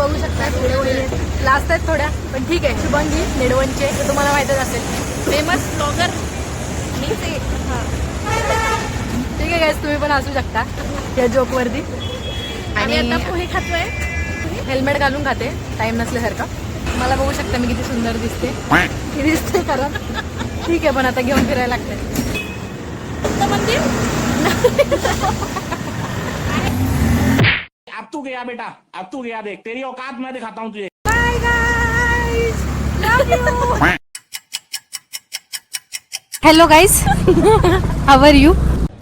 बघू शकता थोडे वहिले लास्ट आहेत थोड्या, पण ठीक आहे. शुभांगी नेडवणचे तर तुम्हाला माहितच असेल, फेमस ब्लॉगर. ठीक आहे गाईस, तुम्ही पण असू शकता या जोकवरती. आणि आता पोहे खातोय, हेल्मेट घालून खाते टाइम नसल्यासारखं. मला बघू शकता मी किती सुंदर दिसते, किती दिसते कारण. ठीक आहे, पण आता घेऊन फिरायला लागतंय. मंदिर अब तू गया बेटा, अब तू गया, देख तेरी औकात मैं दिखाता हूँ तुझे. Bye guys, love you. Hello guys, how are you?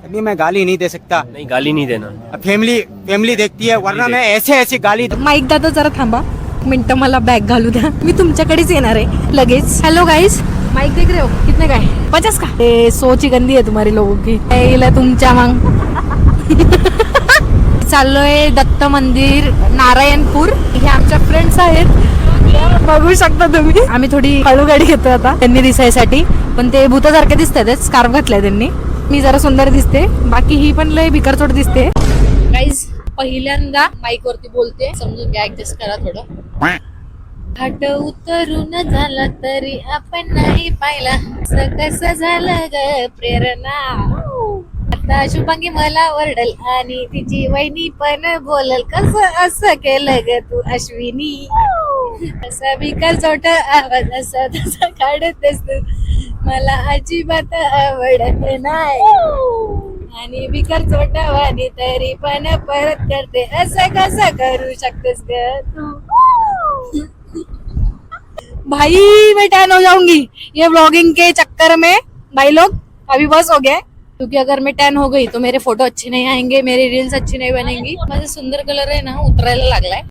अभी मैं गाली नहीं दे सकता. नहीं, गाली नहीं देना. फैमिली देखती है, वरना मैं ऐसे गाली. माईक दादा जरा थांबा मिनटं, मला बॅग घालू द्या, मी तुमच्याकडेच येणार आहे लगेच. हेलो गाइस, माईक देख रहे हो कितने का है? 50 का. ए सोची गंदी है तुम्हारी लोगों की. तुमच्या मग चाललोय दत्त मंदिर नारायणपूर. हे आमच्या फ्रेंड्स आहेत, बघू शकता तुम्ही. आम्ही थोडी हळू गाडी घेतो आता त्यांनी दिसायसाठी, पण ते भूतासारखे दिसतात. स्कार्फ घातलाय त्यांनी. मी जरा सुंदर दिसते, बाकी ही पण लय भिकारचोट दिसते. गाईज पहिल्यांदा माईक वरती बोलते, समजून घ्या, ऍडजस्ट करा थोडं. घाट उतरून झाला तरी आपण नाही पाहिला, कसं झालं ग प्रेरणा. आता शुभांगी मला ओरडल आणि तिची वहिनी पण बोलल, कसं असं केलं ग तू अश्विनी. असं बिकर चोट आवाज असा तसा काढतेस तू, मला अजिबात आवडत नाही. आणि बिकर चोटावानी तरी पण परत करते, असं कसं करू शकतेस ग तू. भाई मैं टैन हो जाऊंगी ये व्लॉगिंग के चक्कर में. भाई लोग अभी बस हो गया, क्योंकि अगर मैं टैन हो गई तो मेरे फोटो अच्छे नहीं आएंगे, मेरी रील्स अच्छी नहीं बनेंगी. माझा सुंदर कलर आहे ना उतरायला लागलाय.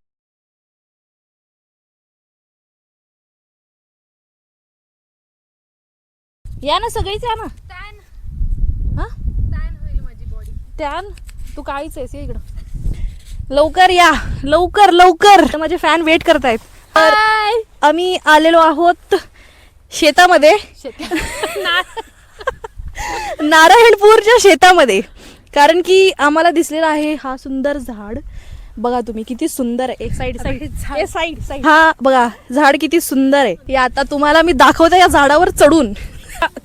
या ना सगळीच या ना. टॅन होईल माझी बॉडी. टॅन तू काहीच आहेस, इकडं लवकर या, लवकर लवकर. माझे फॅन वेट करतायत. आम्ही आलेलो आहोत शेतामध्ये, नारायणपूरच्या शेतामध्ये, कारण की आम्हाला दिसलेला आहे हा सुंदर झाड. बघा तुम्ही किती सुंदर आहे. एक साईड हा बघा झाड किती सुंदर आहे. हे आता तुम्हाला मी दाखवते या झाडावर चढून.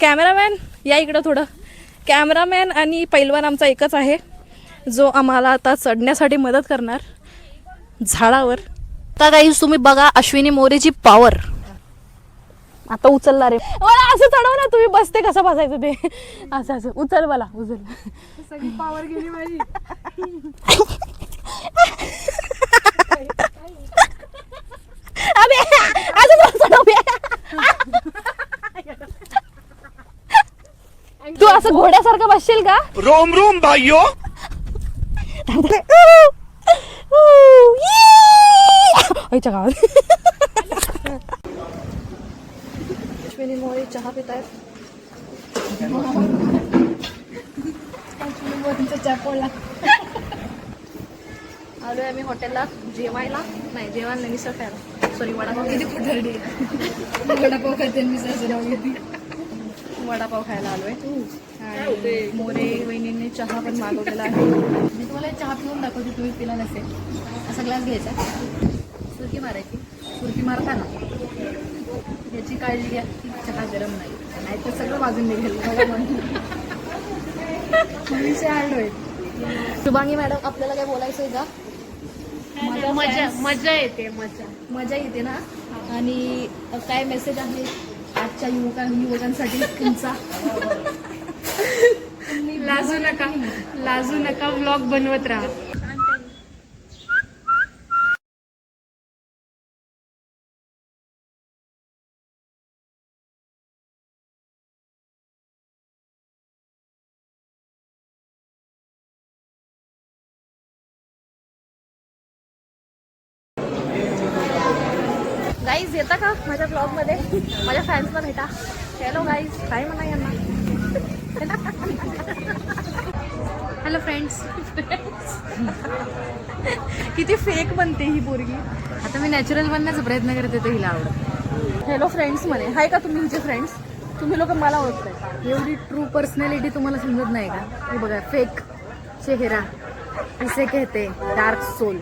कॅमेरामॅन या इकडं थोडं. कॅमेरामॅन आणि पैलवान आमचा एकच आहे, जो आम्हाला आता चढण्यासाठी मदत करणार झाडावर. आता गाईस तुम्ही बघा अश्विनी मोरेची पॉवर. आता उचलला रे मला, असं चढव ना तुम्ही, बसते कसं बसायचं ते, असं असं उचल मला, उचल. सगळी पॉवर गेली माझी. अबे अजून चढव. तू असं घोड्यासारखं बसशील का? रोम रोम भाइयों. अश्विनी मोरे चहा पित आहेत. चहा पोळला. आलोय आम्ही हॉटेलला जेवायला. नाही जेवायला नाही, मिसळ खायला. सॉरी वडापाव. किती कुठरडी वडापाव खाते, मिसळ घेते. वडापाव खायला आलोय. आणि मोरे वहिनीने चहा पण मागवलेला आहे. मी तुम्हाला चहा पिऊन दाखवते, तुम्ही पिला नसेल. असा ग्लास घ्यायचा, सुरकी मारायची. सुरकी मारताना याची काळजी घ्या की चहा गरम नाही तर सगळं बाजून निघेल. विषय हार्ड होईल. शुभांगी मॅडम आपल्याला काय बोलायचं आहे का? मजा येते, मजा येते ना. आणि काय मेसेज आहे आजच्या युवकांसाठी तुमचा? लाजू नका, व्लॉग बनवत राहा. गाईज येता का माझ्या ब्लॉग मध्ये? माझ्या फॅन्सला भेटा. हॅलो गाईज, काय म्हणा यांना. Hello friends. किती फेक बनते ही पोरगी. आता मी नॅचरल बनण्याचा प्रयत्न करते, तर हिला आवडत. हॅलो फ्रेंड्स म्हणे. हाय का तुम्ही हिचे फ्रेंड्स? तुम्ही लोक मला ओळखताय. एवढी ट्रू पर्सनॅलिटी तुम्हाला समजत नाही का? हे बघा फेक चेहरा, इसे कहते डार्क सोल.